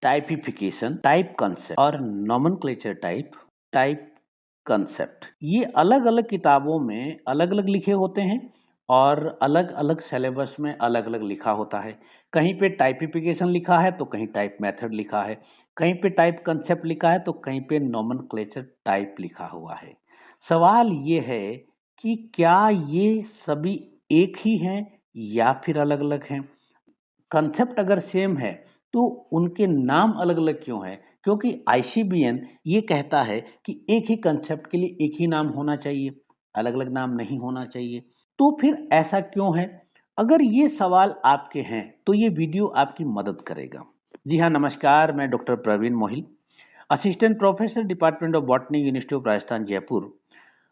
Typification, type concept और nomenclature type, type concept, ये अलग-अलग किताबों में अलग-अलग लिखे होते हैं और अलग-अलग सिलेबस में अलग-अलग लिखा होता है। कहीं पे टाइपिफिकेशन लिखा है तो कहीं टाइप मेथड लिखा है, कहीं पे टाइप कंसेप्ट लिखा है तो कहीं पे नोमेनक्लेचर टाइप लिखा हुआ है। सवाल ये है कि क्या ये सभी एक ही हैं या फिर अलग-अलग हैं? कंसेप्ट अगर सेम है तो उनके नाम अलग-अलग क्यों हैं? क्योंकि आईसीबीएन ये कहता है कि एक ही कंसेप्ट के लिए एक ही नाम होना चाहिए, अलग-अलग नाम नहीं होना चाहिए। तो फिर ऐसा क्यों है? अगर ये सवाल आपके हैं तो ये वीडियो आपकी मदद करेगा। जी हाँ, नमस्कार, मैं doctor Praveen Mohil, assistant professor department of botany, university of Rajasthan Jaipur.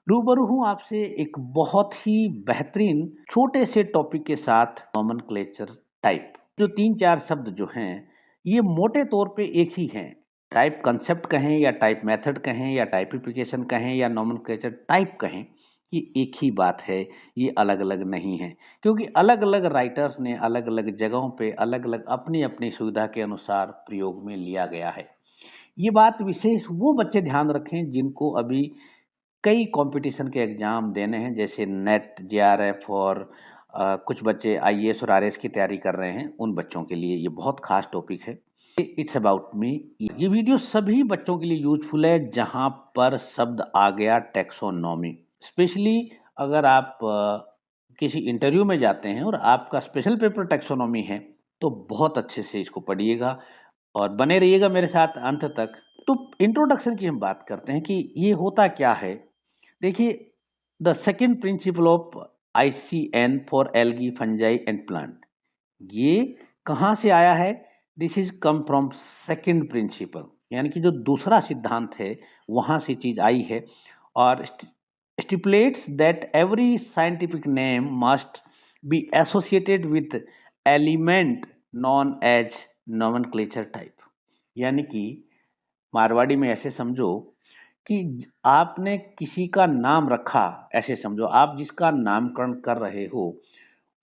रूबरू हूँ आपसे एक बहुत ही बेहतरीन छोटे से टॉपिक के साथ, नोमेनक्लेचर टाइप। जो 3-4 शब्द जो हैं, ये मोटे तौर पे एक ही हैं। टाइप कंसेप्ट कहें या टाइप मेथड कहें या टाइपिफिकेशन कहें या नोमेनक्लेचर टाइप कहें, ये एक ही बात है, ये अलग-अलग नहीं है। क्योंकि अलग-अलग राइटर्स ने अलग-अलग जगहों पे अलग-अलग अपनी-अपनी सुविधा के अनुसार प्रयोग में लिया गया है। ये बात विशेष वो बच्चे ध्यान रखें जिनको अभी कई कंपटीशन के एग्जाम देने हैं, जैसे नेट, जेआरएफ और कुछ बच्चे आईएएस और आरएस की तैयारी कर रहे हैं, उन बच्चों के लिए ये बहुत खास टॉपिक है। It's about me. ये वीडियो सभी बच्चों के लिए यूजफुल है जहां पर शब्द आ गया टैक्सोनॉमी। स्पेशली अगर आप किसी इंटरव्यू में जाते हैं और आपका स्पेशल पेपर टैक्सोनॉमी है, तो बहुत अच्छे से इसको पढ़िएगा और बने रहिएगा मेरे साथ अंत तक। तो इंट्रोडक्शन की हम बात करते हैं कि ये होता क्या है। देखिए, the second principle of ICN for algae, fungi and plant, ये कहाँ से आया है? This is come from second principle, यानी कि जो दूसरा सिद्धांत है वहां से चीज आई है। और stipulates that every scientific name must be associated with element known as nomenclature type. यानी कि मारवाड़ी में ऐसे समझो कि आपने किसी का नाम रखा, ऐसे समझो आप जिसका नामकरण कर रहे हो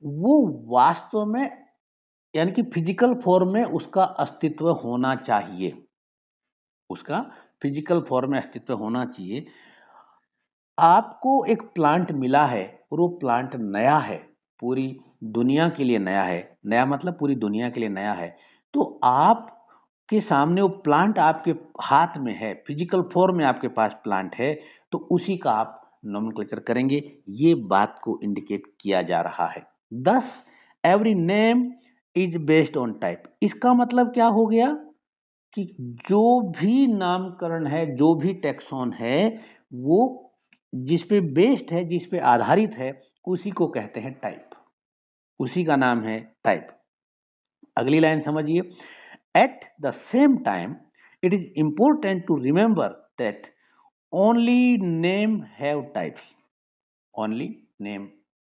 वो वास्तव में, यानी कि फिजिकल फॉर्म में उसका अस्तित्व होना चाहिए, उसका फिजिकल फॉर्म में अस्तित्व होना चाहिए। आपको एक प्लांट मिला है और वो प्लांट नया है, पूरी दुनिया के लिए नया है, नया मतलब पूरी दुनिया के लिए नया है। तो आप के सामने वो प्लांट आपके हाथ में है, फिजिकल फॉर्म में आपके पास प्लांट है, तो उसी का आप नोमेनक्लेचर करेंगे, ये बात को इंडिकेट किया जा रहा है। दस every name is based on type. इसका मतलब क्या हो गया कि जो भी नामकरण है, जो भी टैक्सॉन है, वो जिस पे बेस्ड है, जिस पे आधारित है, उसी को कहते हैं टाइप, उसी का नाम है टाइप। अगली लाइन समझिए। At the same time it is important to remember that only name have types. Only name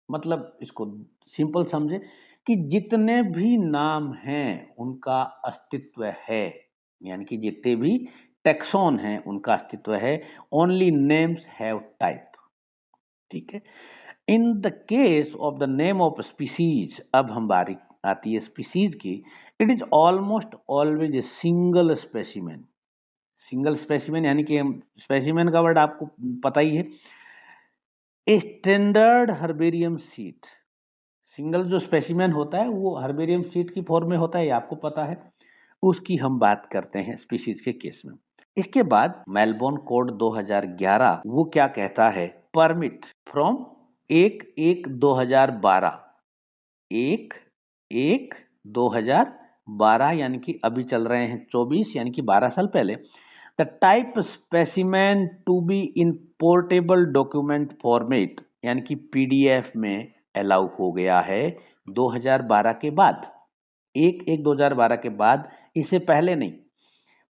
मतलब इसको सिंपल समझे कि जितने भी नाम हैं उनका अस्तित्व है, यानी कि जितने भी टैक्सॉन हैं उनका अस्तित्व है। ओनली नेम्स हैव टाइप, ठीक है। In the case of the name of species, अब हम बारी आती है स्पीसीज की, it is almost always a single specimen. Single specimen यानी कि स्पेसिमेन का वर्ड आपको पता ही है। A standard herbarium seat, single जो स्पेसिमेन होता है वो हर्बेरियम सीट की फॉर्म में होता है, ये आपको पता है। उसकी हम बात करते हैं स्पीशीज के केस में। इसके बाद मेलबोर्न कोड 2011 वो क्या कहता है? परमिट फ्रॉम 1/1/2012, 1/1/2012 यानी कि अभी चल रहे हैं 24, यानी कि 12 साल पहले। The type specimen to be in portable document format, यानी कि पीडीएफ में अलाउ हो गया है 2012 के बाद, 1/1/2012 के बाद, इससे पहले नहीं।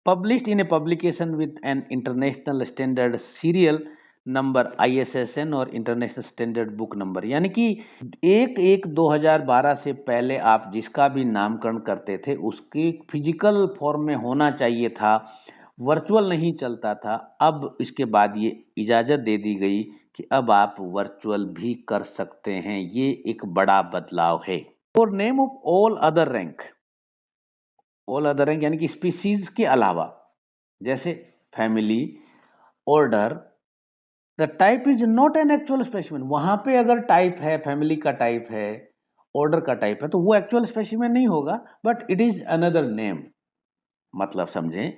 Published in A publication with an international standard serial number ISSN और इंटरनेशनल स्टैंडर्ड बुक नंबर, यानी कि 1/1/2012 से पहले आप जिसका भी नामकरण करते थे उसकी फिजिकल फॉर्म में होना चाहिए था, वर्चुअल नहीं चलता था। अब इसके बाद ये इजाज़त दे दी गई कि अब आप वर्चुअल भी कर सकते हैं, ये एक बड़ा बदलाव है। For name of all other rank, all other rank यानी कि स्पीसीज के अलावा, जैसे family, order, the type is not an actual specimen. वहां पे अगर टाइप है, फैमिली का टाइप है, ऑर्डर का टाइप है, तो वो एक्चुअल स्पेसिमेन नहीं होगा, but it is another name. मतलब समझें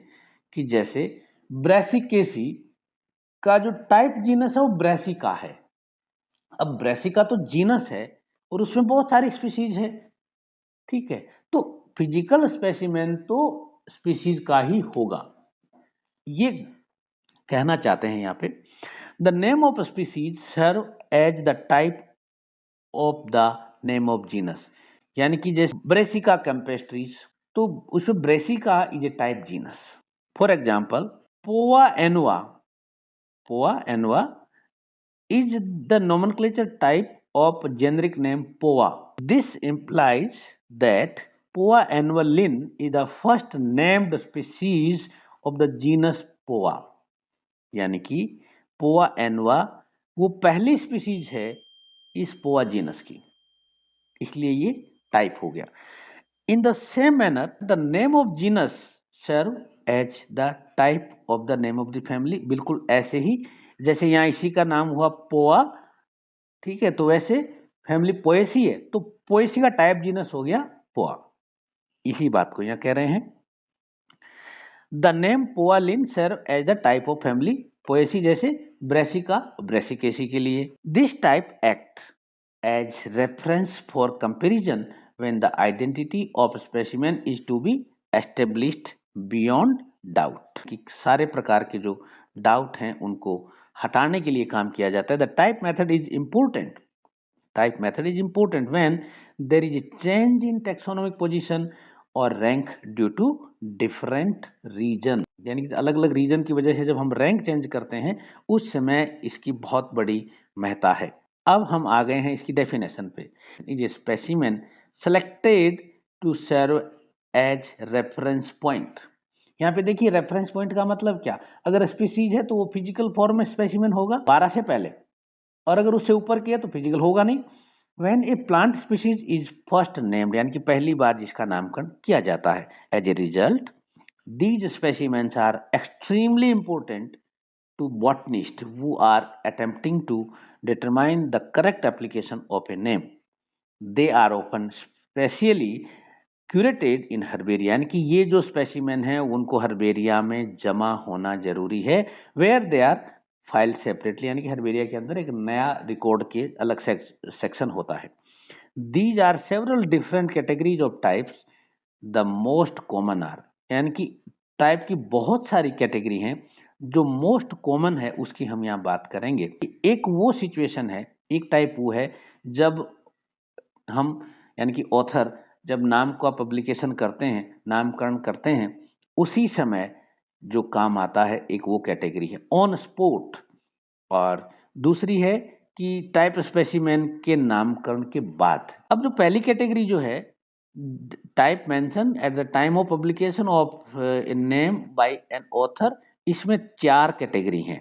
कि जैसे ब्रेसिकेसी का जो टाइप जीनस है वो ब्रेसिका है। अब ब्रेसिका तो जीनस है और उसमें बहुत सारी स्पीसीज है, ठीक है, तो फिजिकल स्पेसिमेन तो स्पीसीज का ही होगा, ये कहना चाहते हैं यहाँ पे। The name of species serve as the type of the name of genus, यानी कि जैसे ब्रेसिका कैम्पेस्ट्रीज, तो उसमें Brassica is a type genus. For example Poa annua, पोआ एनुआ is the nomenclature type of generic name Poa. This implies that Poa annualin is the first named species of the genus Poa. यानी कि Poa annua वो पहली species है इस पोआ genus की, इसलिए ये टाइप हो गया। In the same manner the name of genus serve as the type of the name of the family, बिल्कुल ऐसे ही जैसे यहाँ इसी का नाम हुआ पोआ, ठीक है, तो वैसे फैमिली पोएसी है तो पोएसी का टाइप जीनस हो गया पोआ, इसी बात को यहाँ कह रहे हैं। द नेम पोआलिन serve as the type of family Poaceae, जैसे ब्रेसिका ब्रेसिकेसी के लिए। This type act as reference for comparison when the identity of specimen is to be established beyond doubt, कि सारे प्रकार के जो डाउट हैं उनको हटाने के लिए काम किया जाता है। The type method is important, type method is important when there is a change in taxonomic position और rank due to different reason, यानी कि अलग अलग रीजन की वजह से जब हम रैंक चेंज करते हैं उस समय इसकी बहुत बड़ी महत्ता है। अब हम आ गए हैं इसकी डेफिनेशन पे। Is a specimen selected to serve as reference point. यहाँ पे देखिए रेफरेंस पॉइंट का मतलब क्या, अगर स्पीसीज है तो वो फिजिकल फॉर्म में स्पेसिमेन होगा 12 से पहले, और अगर उससे ऊपर किया तो फिजिकल होगा नहीं। When a plant species is first named, यानी कि पहली बार जिसका नामकरण किया जाता है, as a result, these specimens are extremely important to botanists who are attempting to determine the correct application of a name. They are often specially curated in herbaria, यानी कि ये जो स्पेसिमेन है उनको हर्बेरिया में जमा होना जरूरी है, where they are file separately, यानी कि हर्बेरिया के अंदर एक नया रिकॉर्ड के अलग सेक्शन होता है। These are several different categories of types, the most common are, यानी कि टाइप की बहुत सारी कैटेगरी हैं, जो मोस्ट कॉमन है उसकी हम यहाँ बात करेंगे। एक वो सिचुएशन है, एक टाइप वो है जब हम यानी कि ऑथर जब नाम का पब्लिकेशन करते हैं, नामकरण करते हैं, उसी समय जो काम आता है एक वो कैटेगरी है ऑन स्पॉट, और दूसरी है कि टाइप स्पेसिमेन के नामकरण के बाद। अब जो पहली कैटेगरी जो है type mention eight the time of publication of a name by an author, इसमें 4 कैटेगरी हैं,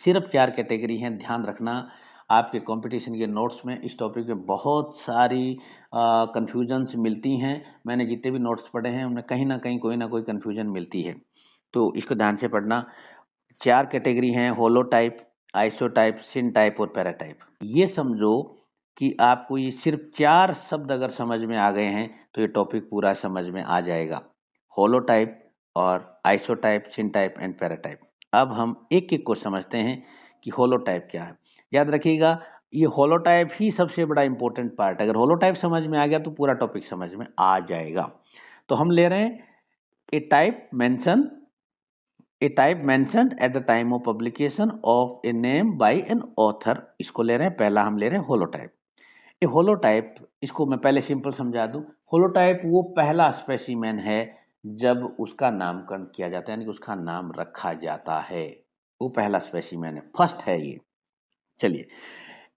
सिर्फ 4 कैटेगरी हैं। ध्यान रखना आपके कंपटीशन के नोट्स में इस टॉपिक में बहुत सारी कंफ्यूजन्स मिलती हैं। मैंने जितने भी नोट्स पढ़े हैं उनमें कहीं ना कहीं कोई ना कोई कंफ्यूजन मिलती है, तो इसको ध्यान से पढ़ना। 4 कैटेगरी हैं, होलो type, iso type, syntype और पैराटाइप। ये समझो कि आपको ये सिर्फ 4 शब्द अगर समझ में आ गए हैं तो ये टॉपिक पूरा समझ में आ जाएगा, होलो टाइप और isotype, syntype and paratype. अब हम एक एक को समझते हैं कि होलो टाइप क्या है। याद रखिएगा ये होलो टाइप ही सबसे बड़ा इंपॉर्टेंट पार्ट है, अगर होलो टाइप समझ में आ गया तो पूरा टॉपिक समझ में आ जाएगा। तो हम ले रहे हैं a type mention, a type mentioned at the time of publication of a name by an author, इसको ले रहे हैं, पहला हम ले रहे हैं होलोटाइप। ये होलोटाइप, इसको मैं पहले सिंपल समझा दूं, होलोटाइप वो पहला स्पेसिमेन है जब उसका नामकरण किया जाता है, यानी कि उसका नाम रखा जाता है, वो पहला स्पेसिमेन है, फर्स्ट है ये। चलिए,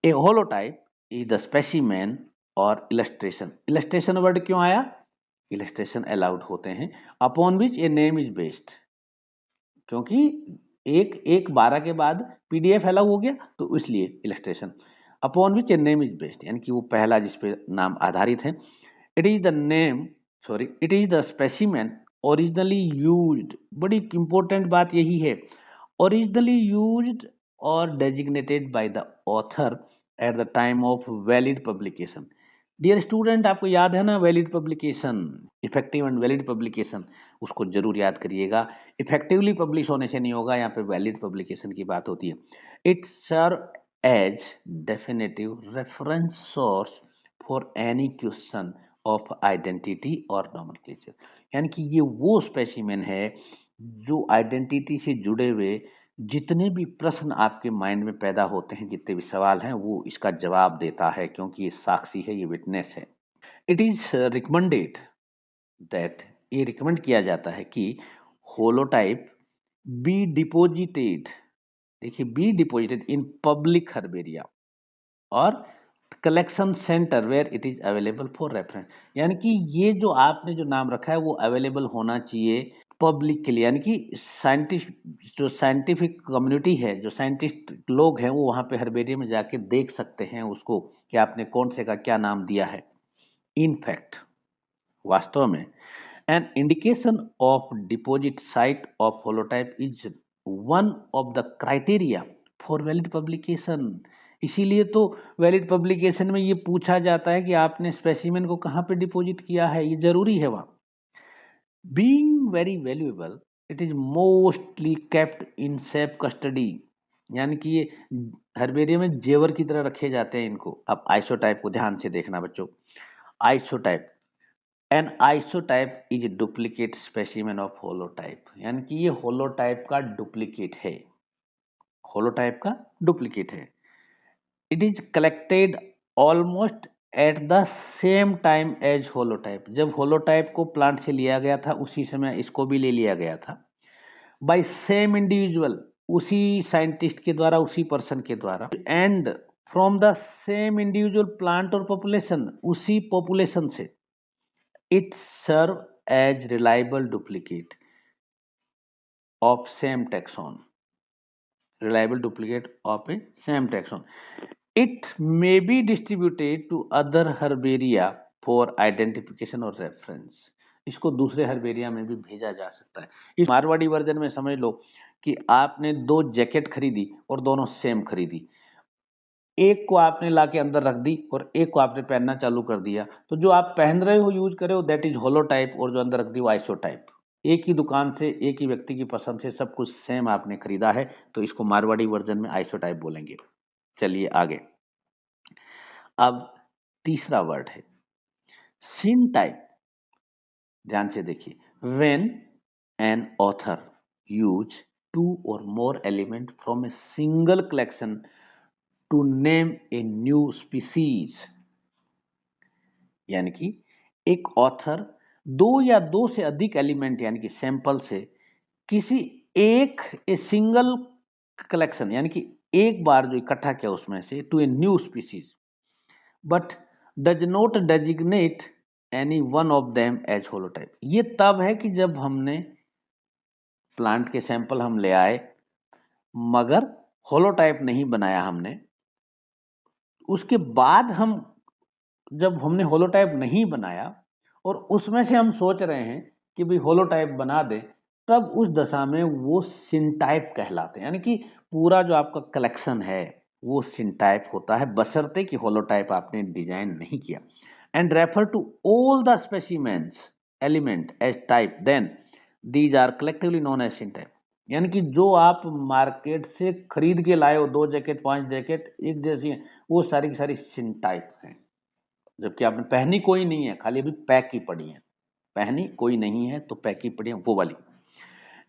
ए होलोटाइप इज द स्पेसिमेन और इलस्ट्रेशन, इलस्ट्रेशन वर्ड क्यों आया, इलस्ट्रेशन अलाउड होते हैं, upon which a name is based, क्योंकि एक 12 के बाद पीडीएफ अलाउ हो गया तो इसलिए illustration. Upon which a name is based, यानी कि वो पहला जिस पे नाम आधारित है। It is the name, sorry, it is the specimen originally used, बड़ी इंपॉर्टेंट बात यही है, ओरिजिनली यूज्ड और designated by the author at the time of valid publication. Dear student, आपको याद है ना valid publication, effective and valid publication, उसको जरूर याद करिएगा। इफेक्टिवली पब्लिश होने से नहीं होगा, यहाँ पे वैलिड पब्लिकेशन की बात होती है। It serve as definitive reference source for any question of identity और नॉमेनक्लेचर, यानी कि ये वो स्पेसिमेन है जो आइडेंटिटी से जुड़े हुए जितने भी प्रश्न आपके माइंड में पैदा होते हैं, जितने भी सवाल हैं, वो इसका जवाब देता है, क्योंकि ये साक्षी है, ये विटनेस है। इट इज रिकमेंडेड दैट, ये रिकमेंड किया जाता है कि होलोटाइप बी डिपोजिटेड, देखिए be deposited in public herbaria और collection centre where it is available for reference, यानी कि ये जो आपने जो नाम रखा है वो अवेलेबल होना चाहिए पब्लिक के लिए, यानी कि साइंटिस्ट, जो साइंटिफिक कम्युनिटी है, जो साइंटिस्ट लोग हैं, वो वहाँ पे हर्बेरियम में जाके देख सकते हैं उसको कि आपने कौन से का क्या नाम दिया है। इन फैक्ट, वास्तव में, an indication of deposit site of holotype is one of the criteria for valid publication. इसीलिए तो वैलिड पब्लिकेशन में ये पूछा जाता है कि आपने स्पेसिमेन को कहाँ पे डिपॉजिट किया है, ये जरूरी है वहाँ। Being very valuable, it is mostly kept in safe custody, यानी कि ये हर्बेरियम में जेवर की तरह रखे जाते हैं इनको। अब आइसोटाइप को ध्यान से देखना बच्चों। Isotype, an isotype is duplicate specimen of holotype, यानी कि ये होलोटाइप का डुप्लीकेट है, होलोटाइप का डुप्लीकेट है। It is collected almost at the same time as holotype, जब होलोटाइप को प्लांट से लिया गया था उसी समय इसको भी ले लिया गया था। बाय सेम इंडिविजुअल, उसी साइंटिस्ट के द्वारा, उसी पर्सन के द्वारा। And from the same individual plant और पॉपुलेशन, उसी पॉपुलेशन से। It serve as reliable duplicate of same taxon, reliable duplicate of a same taxon. It may be distributed to other herbaria for identification or reference. इसको दूसरे herbaria में भी भेजा जा सकता है। इस मारवाड़ी वर्जन में समझ लो कि आपने दो जैकेट खरीदी और दोनों सेम खरीदी, एक को आपने लाके अंदर रख दी और एक को आपने पहनना चालू कर दिया, तो जो आप पहन रहे हो, यूज कर रहे हो, दैट इज होलोटाइप, और जो अंदर रख दी वो आइसोटाइप। एक ही दुकान से, एक ही व्यक्ति की पसंद से सब कुछ सेम आपने खरीदा है, तो इसको मारवाड़ी वर्जन में आइसोटाइप बोलेंगे। चलिए आगे। अब तीसरा वर्ड है सिन टाइप। ध्यान से देखिए, when an author use two और more element from a single collection to name a new species, यानी कि एक ऑथर दो या दो से अधिक एलिमेंट यानी कि सैंपल से किसी एक ए सिंगल कलेक्शन, यानी कि एक बार जो इकट्ठा किया उसमें से, to a new species, but does not designate any one of them as holotype. ये तब है कि जब हमने प्लांट के सैंपल हम ले आए मगर होलोटाइप नहीं बनाया हमने, उसके बाद हम, जब हमने होलोटाइप नहीं बनाया और उसमें से हम सोच रहे हैं कि भाई होलोटाइप बना दें, तब उस दशा में वो सिंटाइप कहलाते हैं, यानी कि पूरा जो आपका कलेक्शन है वो सिंटाइप होता है, बशर्ते कि होलोटाइप आपने डिजाइन नहीं किया। And refer to all the specimens element as type, then these are collectively known as syntype, यानी कि जो आप मार्केट से खरीद के लाए हो, 2 जैकेट 5 जैकेट एक जैसी हैं, वो सारी की सारी सिंटाइप हैं, जबकि आपने पहनी कोई नहीं है, खाली अभी पैक की पड़ी है। पहनी कोई नहीं है तो पैक की पड़ी है, वो वाली।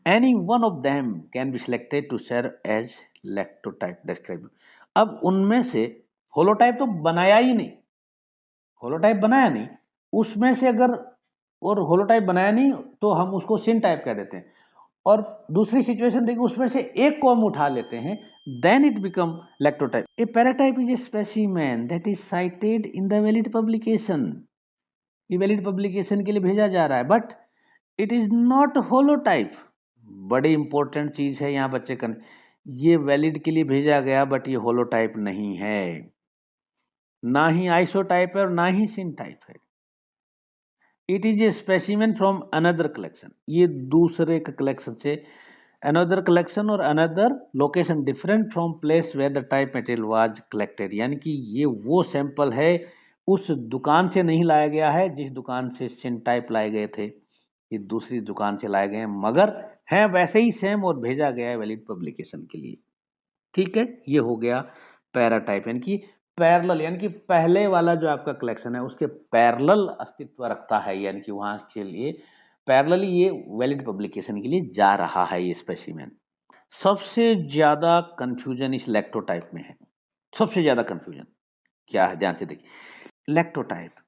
Any one of them can be selected to serve as lectotype describe. अब उनमें से होलोटाइप तो बनाया ही नहीं, होलोटाइप बनाया नहीं, उसमें से अगर, और होलोटाइप बनाया नहीं तो हम उसको सिन टाइप कह देते हैं। और दूसरी सिचुएशन देखिए, उसमें से एक को हम उठा लेते हैं, then it become lactotype. A paratype is a specimen that is cited in the valid publication. ये वैलिड पब्लिकेशन के लिए भेजा जा रहा है, but it is not holotype. बड़ी इंपॉर्टेंट चीज है यहाँ बच्चे कर, ये वैलिड के लिए भेजा गया बट ये होलोटाइप नहीं है। ना ही आइसोटाइप है और ना ही सिनटाइप है। It is a specimen from another collection, ये दूसरे के कलेक्शन से, अनदर कलेक्शन और another location different from place where the type material was collected, यानी कि ये वो सैंपल है उस दुकान से नहीं लाया गया है जिस दुकान से सिनटाइप लाए गए थे, ये दूसरी दुकान से लाए गए हैं, मगर है वैसे ही सेम और भेजा गया है वैलिड पब्लिकेशन के लिए। ठीक है, ये हो गया पैराटाइप, यानी कि पैरेलल, यानी कि पहले वाला जो आपका कलेक्शन है उसके पैरेलल अस्तित्व रखता है, यानी कि वहां के लिए पैरेलली ये वैलिड पब्लिकेशन के लिए जा रहा है ये स्पेसिमेन। सबसे ज्यादा कंफ्यूजन इस इलेक्ट्रोटाइप में है, सबसे ज्यादा कंफ्यूजन क्या है, ध्यान से देखिए।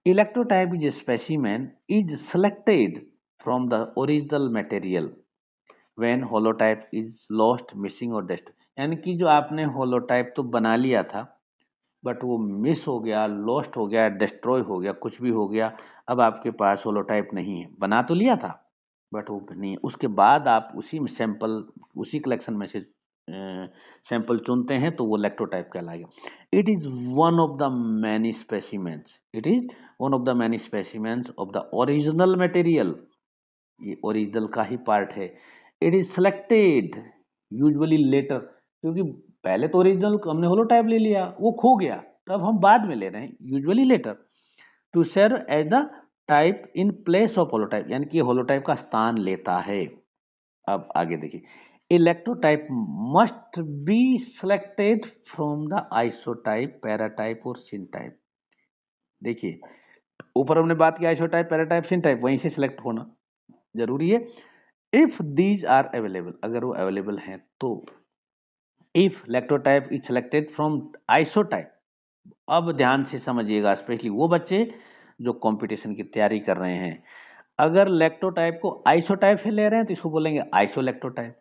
Lectotype is specimen is selected from the original material when holotype is lost, missing और डेस्ट, यानी कि जो आपने होलोटाइप तो बना लिया था बट वो मिस हो गया, लॉस्ट हो गया, डिस्ट्रॉय हो गया, कुछ भी हो गया, अब आपके पास होलोटाइप नहीं है, बना तो लिया था बट वो नहीं है, उसके बाद आप उसी में सैंपल, उसी कलेक्शन में से सैंपल चुनते हैं तो वो इलेक्ट्रोटाइप कहलाएगा। It is one of the many specimens, it is one of the many specimens of the original material, ये ओरिजिनल का ही पार्ट है। It is selected usually later, क्योंकि पहले तो ओरिजिनल हमने होलोटाइप ले लिया, वो खो गया, तब हम बाद में ले रहे हैं, usually later, to serve as the type in place of holotype, यानी कि होलोटाइप का स्थान लेता है। अब आगे देखिए, lectotype must be selected from the isotype, paratype और सिनटाइप। देखिए ऊपर हमने बात की आइसोटाइप, पैराटाइप, सिनटाइप, वहीं से सिलेक्ट होना जरूरी है। इफ दीज आर अवेलेबल, अगर वो अवेलेबल हैं तो। If lectotype is selected from isotype, अब ध्यान से समझिएगा, स्पेशली वो बच्चे जो कंपटीशन की तैयारी कर रहे हैं, अगर इलेक्ट्रोटाइप को आइसोटाइप से ले रहे हैं तो इसको बोलेंगे आइसोइलेक्ट्रोटाइप,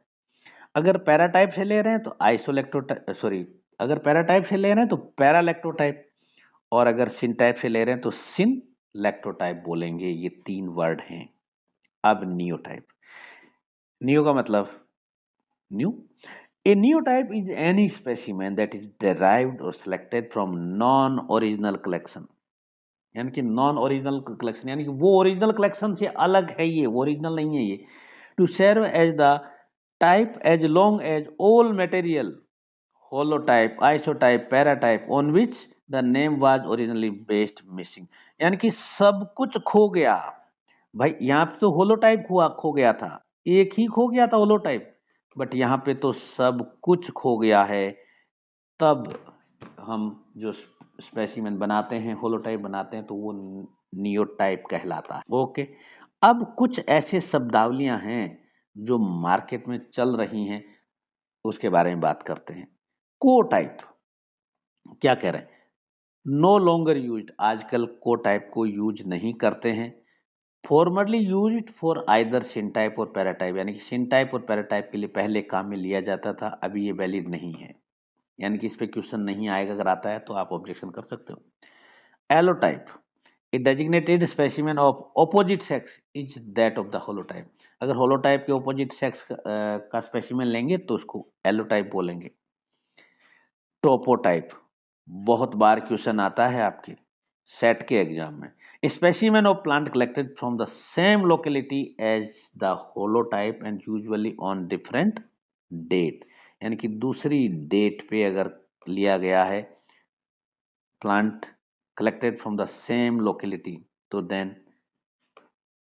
अगर पैराटाइप से ले रहे हैं तो आइसोइलेक्ट्रोटाइप, सॉरी, अगर पैराटाइप से ले रहे हैं तो पैराइलेक्ट्रोटाइप, और अगर सिन टाइप से ले रहे हैं तो सिन इलेक्ट्रोटाइप बोलेंगे। ये तीन वर्ड हैं। अब नियोटाइप, नियो का मतलब new, a neotype is any specimen that is derived or selected from non-original collection, यानी कि नॉन ओरिजिनल कलेक्शन, यानी कि वो ओरिजिनल कलेक्शन से अलग है, ये ओरिजिनल नहीं है ये, to serve as the type as long as all material, holotype, isotype, paratype on which the name was originally based missing, यानी कि सब कुछ खो गया भाई, यहाँ पे तो होलोटाइप हुआ खो गया था, एक ही खो गया था होलोटाइप, बट यहाँ पे तो सब कुछ खो गया है, तब हम जो स्पेसिमेन बनाते हैं, होलोटाइप बनाते हैं, तो वो नियोटाइप कहलाता है। ओके, अब कुछ ऐसे शब्दावलियां हैं जो मार्केट में चल रही हैं, उसके बारे में बात करते हैं। को टाइप क्या कह रहे हैं, नो लॉन्गर यूज्ड, आजकल को टाइप को यूज नहीं करते हैं। Formerly used for either syntype और पैराटाइप, यानी कि सिन टाइप और पैराटाइप के लिए पहले काम में लिया जाता था, अभी ये वैलिड नहीं है, यानी कि इस पे क्वेश्चन नहीं आएगा, अगर आता है तो आप ऑब्जेक्शन कर सकते हो। Allotype, a designated specimen of opposite sex is that of the holotype, अगर होलोटाइप के ऑपोजिट सेक्स का स्पेसिमेन लेंगे तो उसको एलोटाइप बोलेंगे। टोपोटाइप, बहुत बार क्वेश्चन आता है आपके सेट के एग्जाम में, specimen of plant collected from the same locality as the holotype and usually on different date, यानी कि दूसरी डेट पे अगर लिया गया है plant collected from the same locality, तो देन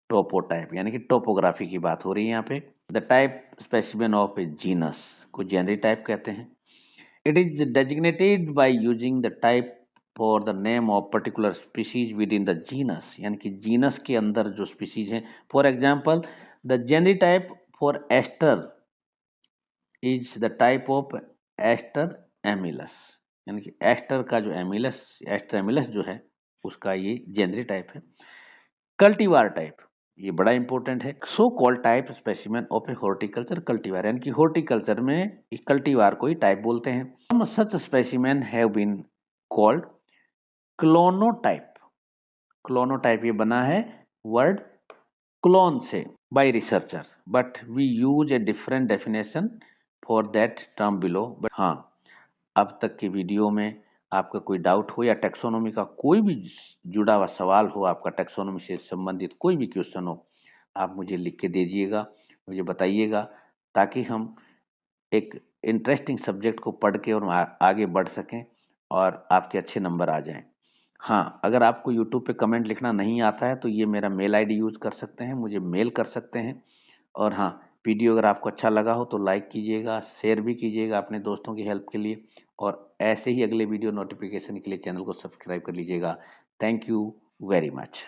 टोपोटाइप, यानी कि टोपोग्राफी की बात हो रही है यहाँ पे। The type specimen of a genus को जेनरी टाइप कहते हैं। It is designated by using the type for the name of particular species within the genus, यानी कि जीनस के अंदर जो स्पीसीज हैं, for example the generitype for Aster is the type of Aster amellus, यानी कि ester का जो एमिलस, एस्टर एमिलस जो है उसका ये जेनरी टाइप है। कल्टीवार टाइप, ये बड़ा इंपॉर्टेंट है, so called type specimen of A horticulture cultivar, यानी कि हॉर्टिकल्चर में कल्टीवार को ही टाइप बोलते हैं। Some such specimen have been called clonotype, clonotype ये बना है वर्ड क्लोन से by researcher, but we use a different definition for that term below, but हाँ अब तक की वीडियो में आपका कोई डाउट हो या टैक्सोनॉमी का कोई भी जुड़ा हुआ सवाल हो, आपका टैक्सोनॉमी से संबंधित कोई भी क्वेश्चन हो, आप मुझे लिख के दीजिएगा, मुझे बताइएगा, ताकि हम एक इंटरेस्टिंग सब्जेक्ट को पढ़ के और आगे बढ़ सकें और आपके अच्छे नंबर आ जाएं। हाँ, अगर आपको यूट्यूब पे कमेंट लिखना नहीं आता है तो ये मेरा मेल आईडी यूज़ कर सकते हैं, मुझे मेल कर सकते हैं। और हाँ, वीडियो अगर आपको अच्छा लगा हो तो लाइक कीजिएगा, शेयर भी कीजिएगा अपने दोस्तों की हेल्प के लिए, और ऐसे ही अगले वीडियो नोटिफिकेशन के लिए चैनल को सब्सक्राइब कर लीजिएगा। Thank you very much.